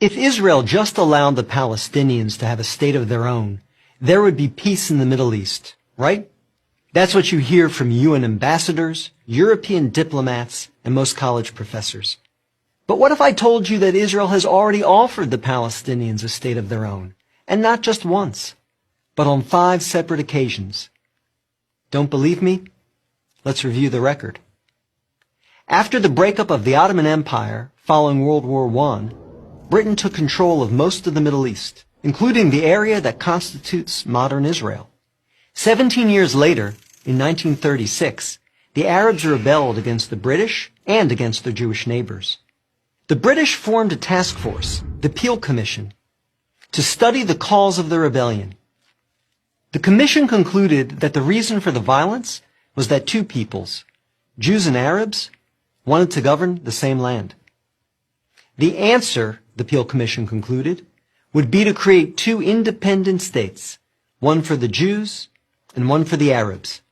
If Israel just allowed the Palestinians to have a state of their own, there would be peace in the Middle East, right? That's what you hear from UN ambassadors, European diplomats, and most college professors. But what if I told you that Israel has already offered the Palestinians a state of their own, and not just once, but on 5 separate occasions? Don't believe me? Let's review the record. After the breakup of the Ottoman Empire following World War I, Britain took control of most of the Middle East, including the area that constitutes modern Israel. 17 years later, in 1936, the Arabs rebelled against the British and against their Jewish neighbors. The British formed a task force, the Peel Commission, to study the cause of the rebellion. The commission concluded that the reason for the violence was that 2 peoples, Jews and Arabs, wanted to govern the same land. The answer, the Peel Commission concluded, would be to create 2 independent states, one for the Jews and one for the Arabs,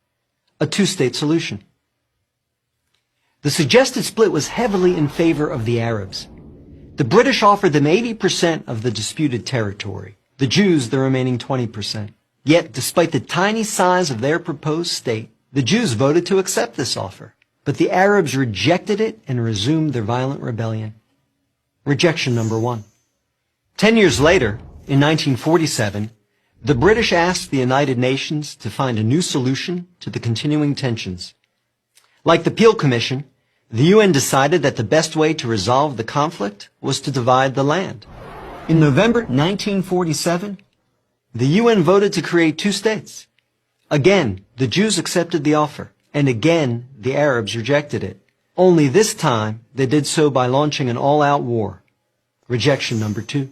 a 2-state solution. The suggested split was heavily in favor of the Arabs. The British offered them 80% of the disputed territory, the Jews the remaining 20%. Yet, despite the tiny size of their proposed state, the Jews voted to accept this offer. But the Arabs rejected it and resumed their violent rebellion. Rejection number 1. 10 years later, in 1947, the British asked the United Nations to find a new solution to the continuing tensions. Like the Peel Commission, the UN decided that the best way to resolve the conflict was to divide the land. In November 1947, the UN voted to create 2 states. Again, the Jews accepted the offer, and again, the Arabs rejected it. Only this time, they did so by launching an all-out war. Rejection number 2.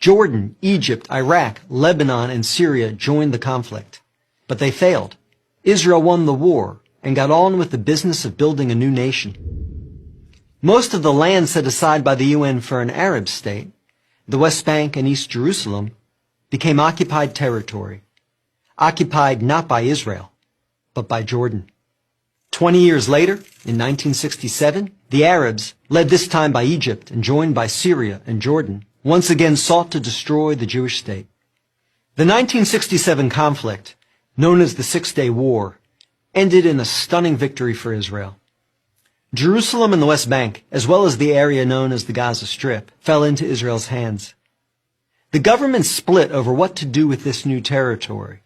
Jordan, Egypt, Iraq, Lebanon, and Syria joined the conflict. But they failed. Israel won the war and got on with the business of building a new nation. Most of the land set aside by the UN for an Arab state, the West Bank and East Jerusalem, became occupied territory. Occupied not by Israel, but by Jordan. 20 years later, in 1967, the Arabs, led this time by Egypt and joined by Syria and Jordan, once again sought to destroy the Jewish state. The 1967 conflict, known as the 6-Day War, ended in a stunning victory for Israel. Jerusalem and the West Bank, as well as the area known as the Gaza Strip, fell into Israel's hands. The government split over what to do with this new territory.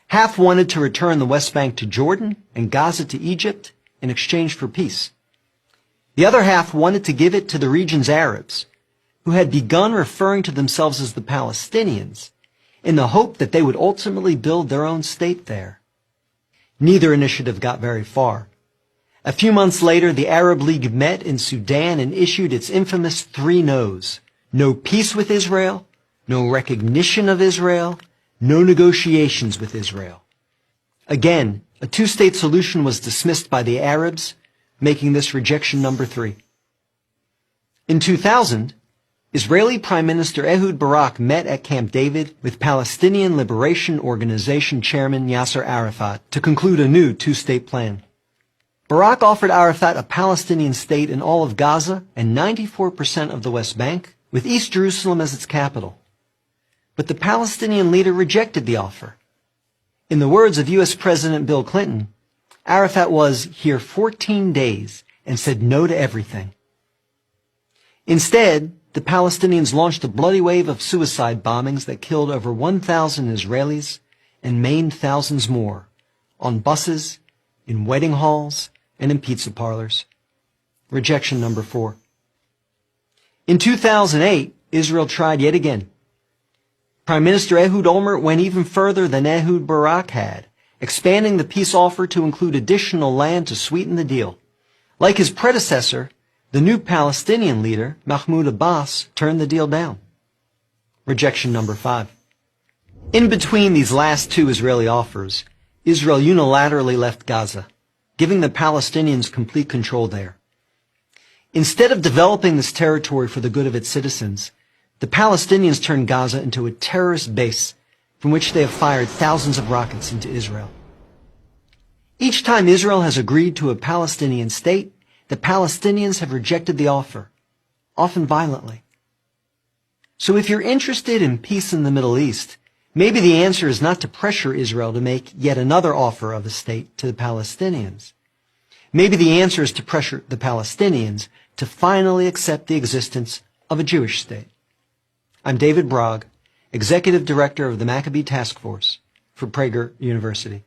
Half wanted to return the West Bank to Jordan and Gaza to Egypt in exchange for peace. The other half wanted to give it to the region's Arabs, who had begun referring to themselves as the Palestinians, in the hope that they would ultimately build their own state there. Neither initiative got very far. A few months later, the Arab League met in Sudan and issued its infamous 3 no's. No peace with Israel, no recognition of Israel, no negotiations with Israel. Again, a 2-state solution was dismissed by the Arabs, making this rejection number 3. In 2000, Israeli Prime Minister Ehud Barak met at Camp David with Palestinian Liberation Organization Chairman Yasser Arafat to conclude a new 2-state plan. Barak offered Arafat a Palestinian state in all of Gaza and 94% of the West Bank, with East Jerusalem as its capital. But the Palestinian leader rejected the offer. In the words of U.S. President Bill Clinton, Arafat was here 14 days and said no to everything. Instead, the Palestinians launched a bloody wave of suicide bombings that killed over 1,000 Israelis and maimed thousands more, on buses, in wedding halls, and in pizza parlors. Rejection number 4. In 2008, Israel tried yet again. Prime Minister Ehud Olmert went even further than Ehud Barak had, expanding the peace offer to include additional land to sweeten the deal. Like his predecessor, the new Palestinian leader, Mahmoud Abbas, turned the deal down. Rejection number 5. In between these last 2 Israeli offers, Israel unilaterally left Gaza, giving the Palestinians complete control there. Instead of developing this territory for the good of its citizens, the Palestinians turned Gaza into a terrorist base from which they have fired thousands of rockets into Israel. Each time Israel has agreed to a Palestinian state, the Palestinians have rejected the offer, often violently. So if you're interested in peace in the Middle East, maybe the answer is not to pressure Israel to make yet another offer of a state to the Palestinians. Maybe the answer is to pressure the Palestinians to finally accept the existence of a Jewish state. I'm David Bragg, Executive Director of the Maccabee Task Force for Prager University.